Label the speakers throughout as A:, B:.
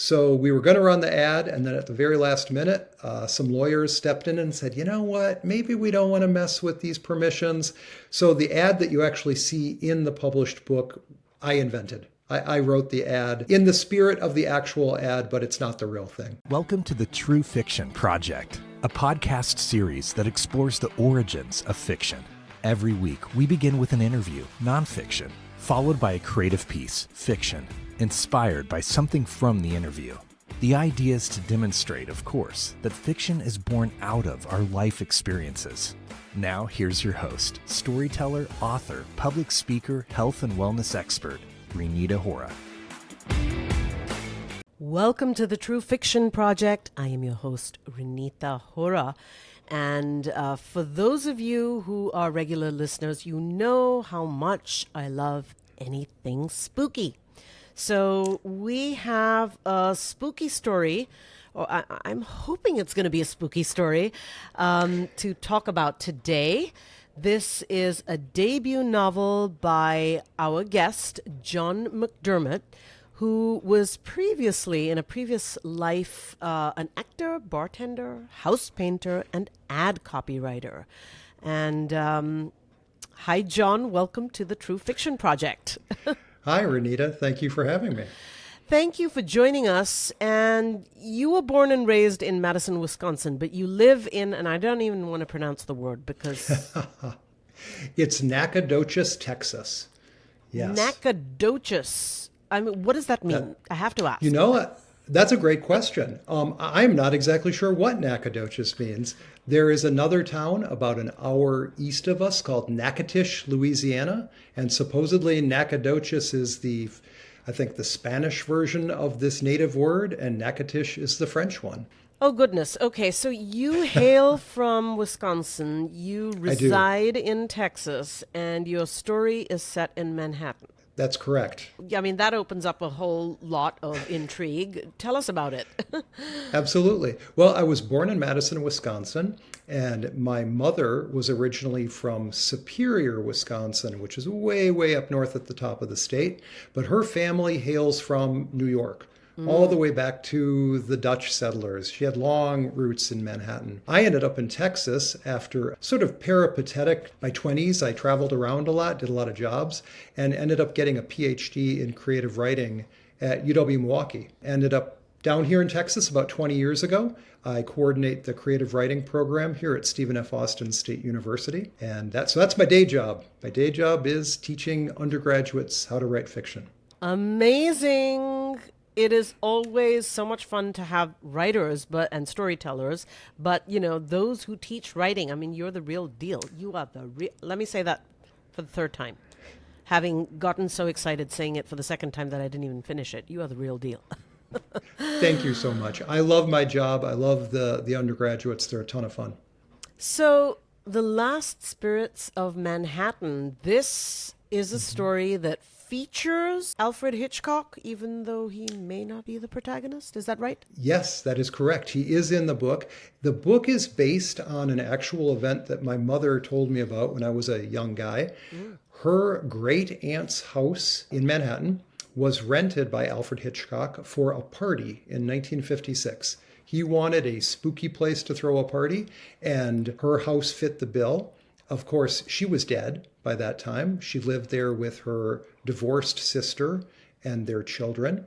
A: So we were going to run the ad, and then at the very last minute, some lawyers stepped in and said, you know what, maybe we don't want to mess with these permissions. So the ad that you actually see in the published book, I invented. I wrote the ad in the spirit of the actual ad, but it's not the real thing.
B: Welcome to the True Fiction Project, a podcast series that explores the origins of fiction. Every week, we begin with an interview, nonfiction, followed by a creative piece, fiction, inspired by something from the interview. The idea is to demonstrate, of course, that fiction is born out of our life experiences. Now, here's your host, storyteller, author, public speaker, health and wellness expert, Reenita Hora.
C: Welcome to the True Fiction Project. I am your host, Reenita Hora. And for those of you who are regular listeners, you know how much I love anything spooky. So we have a spooky story, or I'm hoping it's going to be a spooky story, to talk about today. This is a debut novel by our guest, John McDermott, who was previously, in a previous life, an actor, bartender, house painter, and ad copywriter. And hi, John. Welcome to the True Fiction Project.
A: Hi, Reenita. Thank you for having me.
C: Thank you for joining us. And you were born and raised in Madison, Wisconsin, but you live in, and I don't even want to pronounce the word because...
A: It's Nacogdoches, Texas. Yes.
C: Nacogdoches. I mean, what does that mean? I have to ask.
A: You know, that's a great question. I'm not exactly sure what Nacogdoches means. There is another town about an hour east of us called Natchitoches, Louisiana. And supposedly Nacogdoches is I think the Spanish version of this native word, and Natchitoches is the French one.
C: Oh, goodness. Okay, so you hail from Wisconsin, you reside in Texas, and your story is set in Manhattan.
A: That's correct.
C: I mean, that opens up a whole lot of intrigue. Tell us about it.
A: Absolutely. Well, I was born in Madison, Wisconsin, and my mother was originally from Superior, Wisconsin, which is way, way up north at the top of the state. But her family hails from New York, all the way back to the Dutch settlers. She had long roots in Manhattan. I ended up in Texas after sort of peripatetic. My 20s, I traveled around a lot, did a lot of jobs, and ended up getting a PhD in creative writing at UW-Milwaukee. Ended up down here in Texas about 20 years ago. I coordinate the creative writing program here at Stephen F. Austin State University. And that's my day job. My day job is teaching undergraduates how to write fiction.
C: Amazing. It is always so much fun to have writers and storytellers, but, you know, those who teach writing, I mean, you're the real deal. You are the real, let me say that for the third time, having gotten so excited saying it for the second time that I didn't even finish it. You are the real deal.
A: Thank you so much. I love my job. I love the undergraduates. They're a ton of fun.
C: So, The Last Spirits of Manhattan, this is a story that features Alfred Hitchcock, even though he may not be the protagonist. Is that right?
A: Yes, that is correct. He is in the book. The book is based on an actual event that my mother told me about when I was a young guy. Her great aunt's house in Manhattan was rented by Alfred Hitchcock for a party in 1956. He wanted a spooky place to throw a party, and her house fit the bill. Of course, she was dead by that time. She lived there with her divorced sister and their children.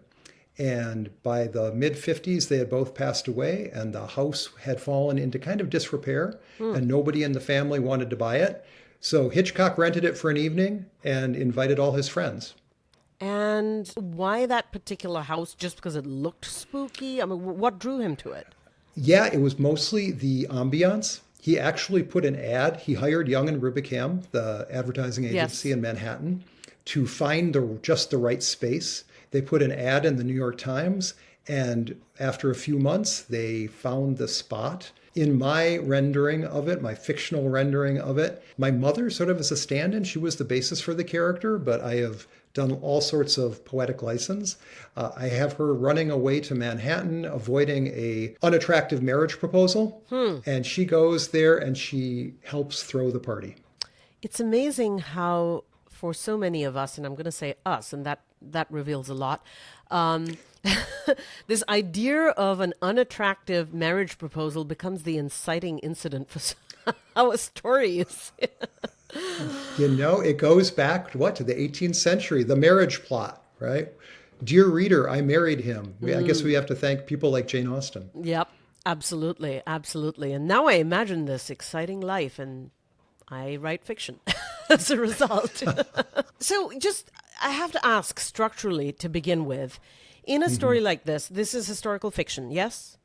A: And by the mid-50s, they had both passed away, and the house had fallen into kind of disrepair, and nobody in the family wanted to buy it. So Hitchcock rented it for an evening and invited all his friends.
C: And why that particular house? Just because it looked spooky? I mean, what drew him to it?
A: Yeah, it was mostly the ambiance. He actually put an ad. He hired Young and Rubicam, the advertising agency in Manhattan, to find just the right space. They put an ad in the New York Times, and after a few months, they found the spot. In my rendering of it, my fictional rendering of it, my mother sort of as a stand-in, she was the basis for the character, but I have done all sorts of poetic license. I have her running away to Manhattan, avoiding a unattractive marriage proposal. And she goes there and she helps throw the party.
C: It's amazing how, for so many of us, and I'm going to say us, and that that reveals a lot. Um, this idea of an unattractive marriage proposal becomes the inciting incident for how a story is.
A: It goes back, to the 18th century, the marriage plot, right? Dear reader, I married him. I guess we have to thank people like Jane Austen.
C: Yep, absolutely, absolutely. And now I imagine this exciting life, and I write fiction as a result. So I have to ask structurally to begin with, in a story like this is historical fiction, yes?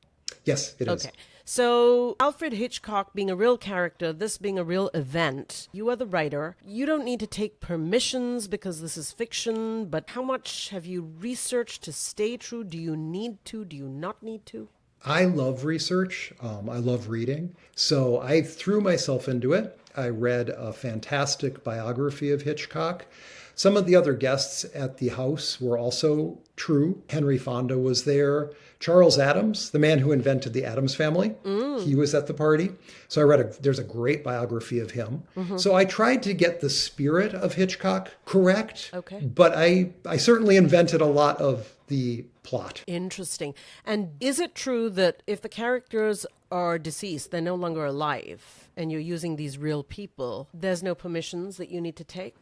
A: Yes, it is.
C: Okay. So Alfred Hitchcock being a real character, this being a real event, you are the writer. You don't need to take permissions because this is fiction, but how much have you researched to stay true? Do you need to? Do you not need to?
A: I love research. I love reading. So I threw myself into it. I read a fantastic biography of Hitchcock. Some of the other guests at the house were also true. Henry Fonda was there. Charles Addams, the man who invented the Addams family, he was at the party. So I read there's a great biography of him. So I tried to get the spirit of Hitchcock correct.
C: Okay.
A: But I certainly invented a lot of the plot.
C: Interesting. And is it true that if the characters are deceased, they're no longer alive, and you're using these real people, there's no permissions that you need to take?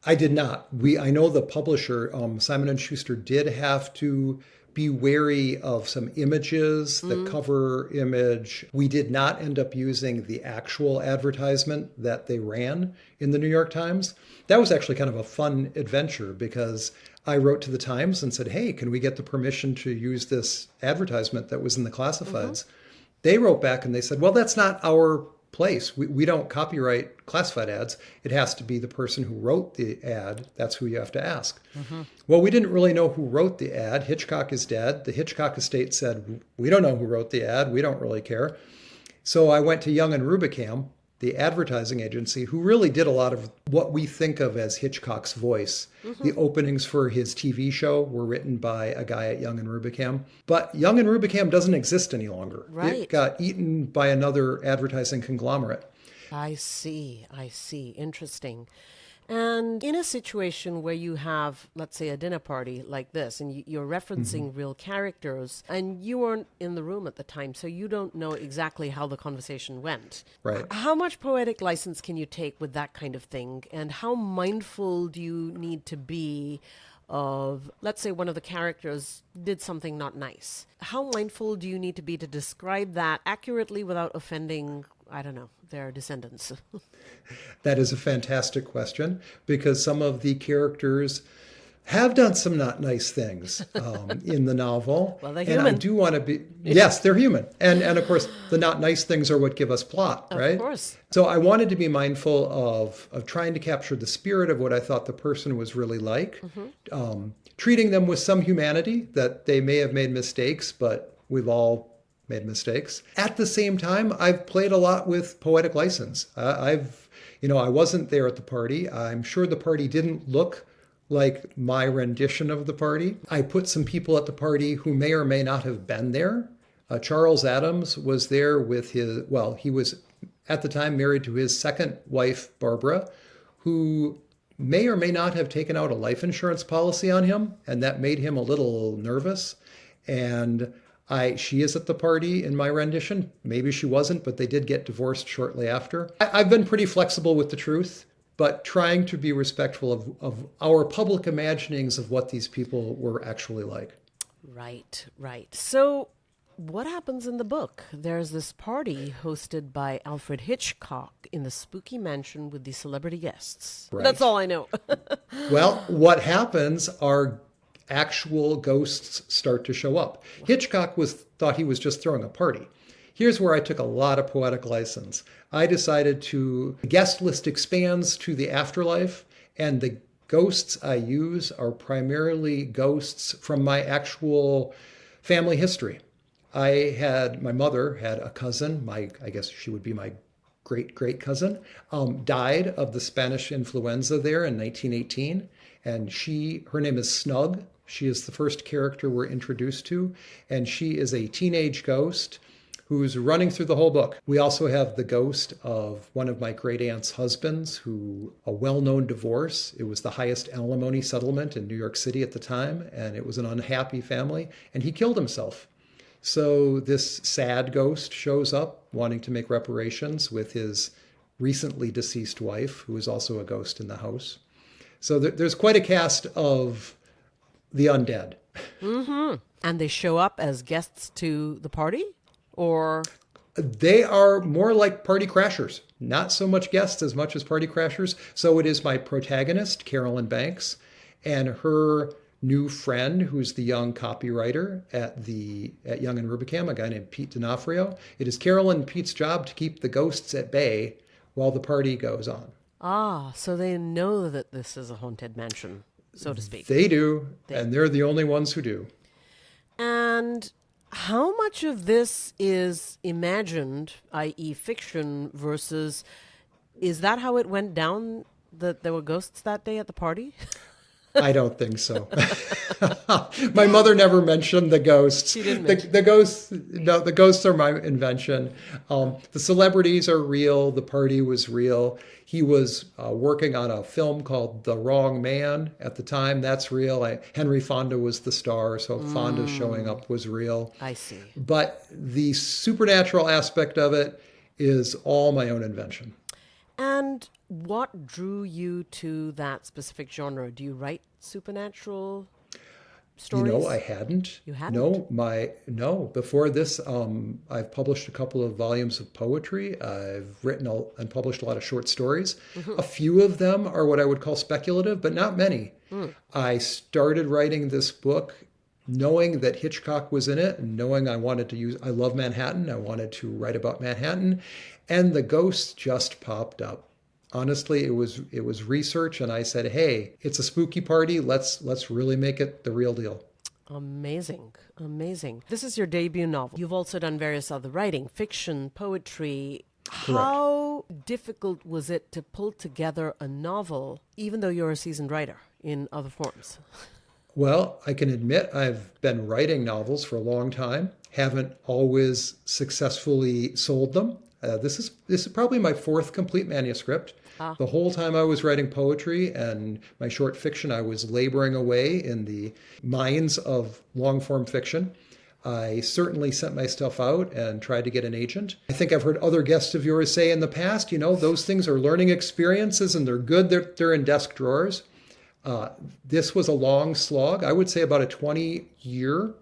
A: I did not. I know the publisher, Simon and Schuster, did have to be wary of some images, the cover image. We did not end up using the actual advertisement that they ran in the New York Times. That was actually kind of a fun adventure because I wrote to the Times and said, hey, can we get the permission to use this advertisement that was in the classifieds? They wrote back and they said, well, that's not our place. We don't copyright classified ads. It has to be the person who wrote the ad. That's who you have to ask. Well, we didn't really know who wrote the ad. Hitchcock is dead. The Hitchcock estate said, we don't know who wrote the ad. We don't really care. So I went to Young and Rubicam, the advertising agency, who really did a lot of what we think of as Hitchcock's voice. The openings for his TV show were written by a guy at Young and Rubicam. But Young and Rubicam doesn't exist any longer.
C: Right.
A: It got eaten by another advertising conglomerate.
C: I see. Interesting. And in a situation where you have, let's say, a dinner party like this, and you're referencing real characters, and you weren't in the room at the time, so you don't know exactly how the conversation went.
A: Right.
C: How much poetic license can you take with that kind of thing? And how mindful do you need to be of, let's say, one of the characters did something not nice? How mindful do you need to be to describe that accurately without offending, I don't know, their descendants?
A: That is a fantastic question because some of the characters have done some not nice things in the novel.
C: Well, they're
A: and
C: human.
A: I do want to be, yes, they're human. And of course, the not nice things are what give us plot, right?
C: Of course.
A: So I wanted to be mindful of trying to capture the spirit of what I thought the person was really like, treating them with some humanity, that they may have made mistakes, but we've all made mistakes. At the same time, I've played a lot with poetic license. I wasn't there at the party. I'm sure the party didn't look like my rendition of the party. I put some people at the party who may or may not have been there. Charles Addams was there with he was at the time married to his second wife, Barbara, who may or may not have taken out a life insurance policy on him, and that made him a little nervous. And she is at the party in my rendition. Maybe she wasn't, but they did get divorced shortly after. I've been pretty flexible with the truth, but trying to be respectful of our public imaginings of what these people were actually like.
C: Right. So what happens in the book? There's this party hosted by Alfred Hitchcock in the spooky mansion with the celebrity guests.
A: Right.
C: That's all I know.
A: Well, what happens are actual ghosts start to show up. Hitchcock thought he was just throwing a party. Here's where I took a lot of poetic license. I decided the guest list expands to the afterlife, and the ghosts I use are primarily ghosts from my actual family history. My mother had a cousin, I guess she would be my great cousin, died of the Spanish influenza there in 1918. And her name is Snug. She is the first character we're introduced to. And she is a teenage ghost who's running through the whole book. We also have the ghost of one of my great aunt's husbands, who a well-known divorce. It was the highest alimony settlement in New York City at the time, and it was an unhappy family, and he killed himself. So this sad ghost shows up wanting to make reparations with his recently deceased wife, who is also a ghost in the house. So there's quite a cast of the undead.
C: Mm-hmm. And they show up as guests to the party? Or
A: they are more like party crashers, not so much guests as much as party crashers. So it is my protagonist, Carolyn Banks, and her new friend, who's the young copywriter at Young and Rubicam, a guy named Pete D'Onofrio. It is Carolyn and Pete's job to keep the ghosts at bay while the party goes on.
C: Ah, so they know that this is a haunted mansion, so to speak.
A: They do, and they're the only ones who do.
C: And how much of this is imagined, i.e. fiction, versus is that how it went down, that there were ghosts that day at the party?
A: I don't think so. My mother never mentioned the ghosts.
C: She didn't mention.
A: The ghosts. No, the ghosts are my invention. The celebrities are real. The party was real. He was working on a film called The Wrong Man at the time. That's real. Henry Fonda was the star, so Fonda showing up was real.
C: I see.
A: But the supernatural aspect of it is all my own invention.
C: And what drew you to that specific genre? Do you write supernatural stories?
A: I hadn't.
C: You hadn't?
A: No. Before this, I've published a couple of volumes of poetry. I've written and published a lot of short stories. Mm-hmm. A few of them are what I would call speculative, but not many. I started writing this book knowing that Hitchcock was in it, and knowing I love Manhattan. I wanted to write about Manhattan, and the ghosts just popped up. Honestly, it was research, and I said, "Hey, it's a spooky party. Let's really make it the real deal."
C: Amazing. This is your debut novel. You've also done various other writing, fiction, poetry.
A: Correct.
C: How difficult was it to pull together a novel, even though you're a seasoned writer in other forms?
A: Well, I can admit I've been writing novels for a long time. Haven't always successfully sold them. This is probably my fourth complete manuscript. The whole time I was writing poetry and my short fiction, I was laboring away in the mines of long-form fiction. I certainly sent my stuff out and tried to get an agent. I think I've heard other guests of yours say in the past, those things are learning experiences and they're good. They're in desk drawers. This was a long slog. I would say about a 20-year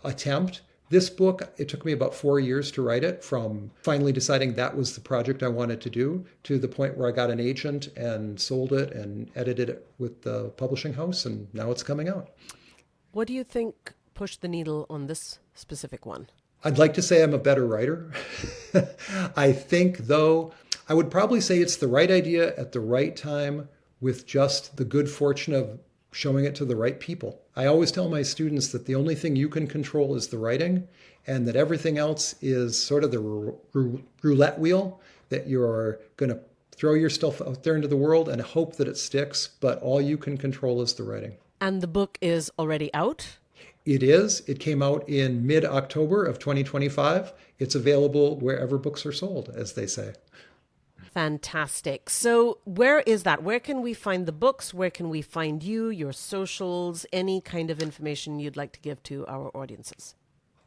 A: attempt. This book, it took me about 4 years to write it, from finally deciding that was the project I wanted to do to the point where I got an agent and sold it and edited it with the publishing house, and now it's coming out.
C: What do you think pushed the needle on this specific one?
A: I'd like to say I'm a better writer. I think, though, I would probably say it's the right idea at the right time with just the good fortune of showing it to the right people. I always tell my students that the only thing you can control is the writing, and that everything else is sort of the roulette wheel, that you're going to throw your stuff out there into the world and hope that it sticks, but all you can control is the writing.
C: And the book is already out?
A: It is. It came out in mid-October of 2025. It's available wherever books are sold, as they say.
C: Fantastic. So where is that? Where can we find the books? Where can we find you, your socials, any kind of information you'd like to give to our audiences?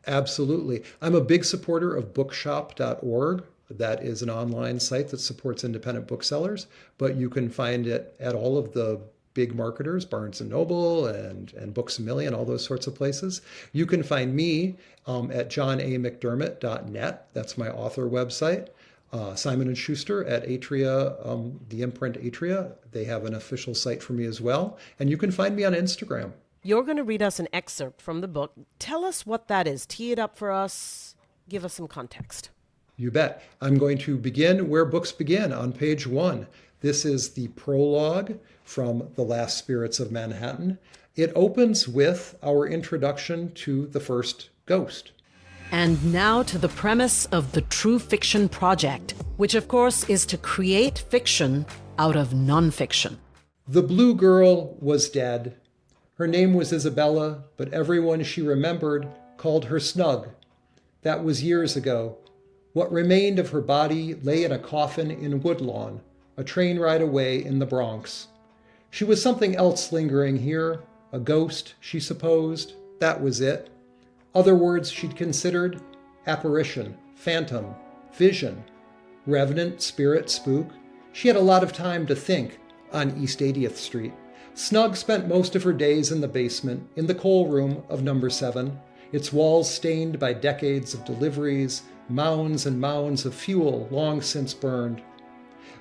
A: Absolutely. I'm a big supporter of bookshop.org. That is an online site that supports independent booksellers, but you can find it at all of the big marketers, Barnes & Noble and Books A Million, all those sorts of places. You can find me at johnamcdermott.net. That's my author website. Simon and Schuster at Atria, the imprint Atria. They have an official site for me as well. And you can find me on Instagram.
C: You're going to read us an excerpt from the book. Tell us what that is. Tee it up for us. Give us some context.
A: You bet. I'm going to begin where books begin, on page 1. This is the prologue from The Last Spirits of Manhattan. It opens with our introduction to the first ghost.
D: And now to the premise of the True Fiction Project, which of course is to create fiction out of nonfiction.
A: The blue girl was dead. Her name was Isabella, but everyone she remembered called her Snug. That was years ago. What remained of her body lay in a coffin in Woodlawn, a train ride away in the Bronx. She was something else lingering here, a ghost, she supposed. That was it. Other words she'd considered: apparition, phantom, vision, revenant, spirit, spook. She had a lot of time to think on East 80th Street. Snug spent most of her days in the basement, in the coal room of number 7, its walls stained by decades of deliveries, mounds and mounds of fuel long since burned.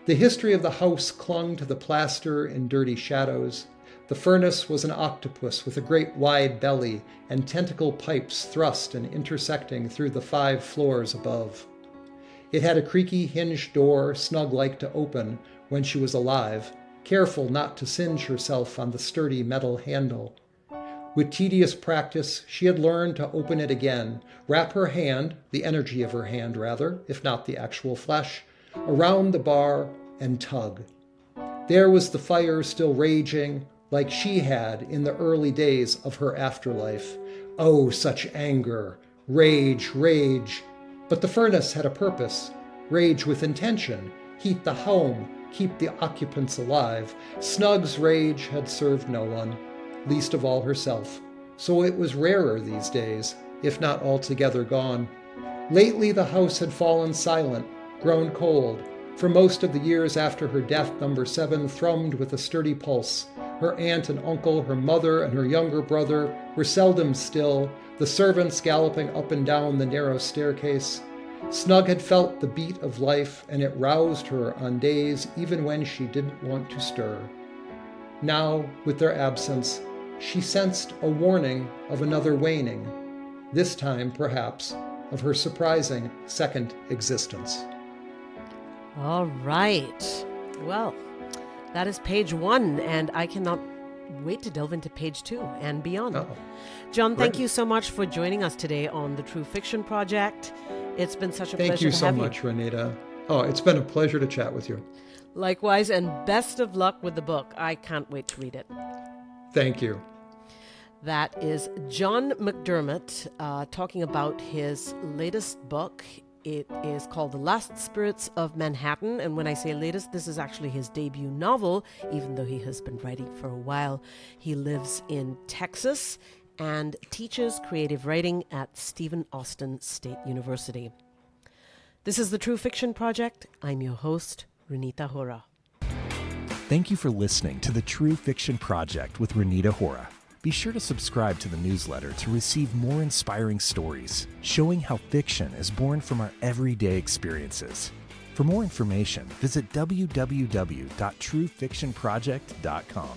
A: The history of the house clung to the plaster in dirty shadows. The furnace was an octopus with a great wide belly and tentacle pipes thrust and intersecting through the 5 floors above. It had a creaky hinged door Snug liked to open when she was alive, careful not to singe herself on the sturdy metal handle. With tedious practice, she had learned to open it again, wrap her hand, the energy of her hand rather, if not the actual flesh, around the bar and tug. There was the fire still raging, like she had in the early days of her afterlife. Oh, such anger! Rage, rage! But the furnace had a purpose. Rage with intention, heat the home, keep the occupants alive. Snug's rage had served no one, least of all herself. So it was rarer these days, if not altogether gone. Lately the house had fallen silent, grown cold. For most of the years after her death, number 7 thrummed with a sturdy pulse. Her aunt and uncle, her mother and her younger brother were seldom still, the servants galloping up and down the narrow staircase. Snug had felt the beat of life, and it roused her on days even when she didn't want to stir. Now, with their absence, she sensed a warning of another waning, this time, perhaps, of her surprising second existence.
C: All right. Well, that is page 1, and I cannot wait to delve into page 2 and beyond.
A: Oh,
C: John, thank
A: great.
C: you so much for joining us today on the True Fiction Project. It's been such a
A: Thank
C: pleasure
A: you
C: to
A: so
C: have
A: much, Reenita. Oh, it's been a pleasure to chat with you.
C: Likewise, and best of luck with the book. I can't wait to read it.
A: Thank you.
C: That is John McDermott talking about his latest book. It is called The Last Spirits of Manhattan. And when I say latest, this is actually his debut novel, even though he has been writing for a while. He lives in Texas and teaches creative writing at Stephen Austin State University. This is the True Fiction Project. I'm your host, Reenita Hora.
B: Thank you for listening to the True Fiction Project with Reenita Hora. Be sure to subscribe to the newsletter to receive more inspiring stories showing how fiction is born from our everyday experiences. For more information, visit www.truefictionproject.com.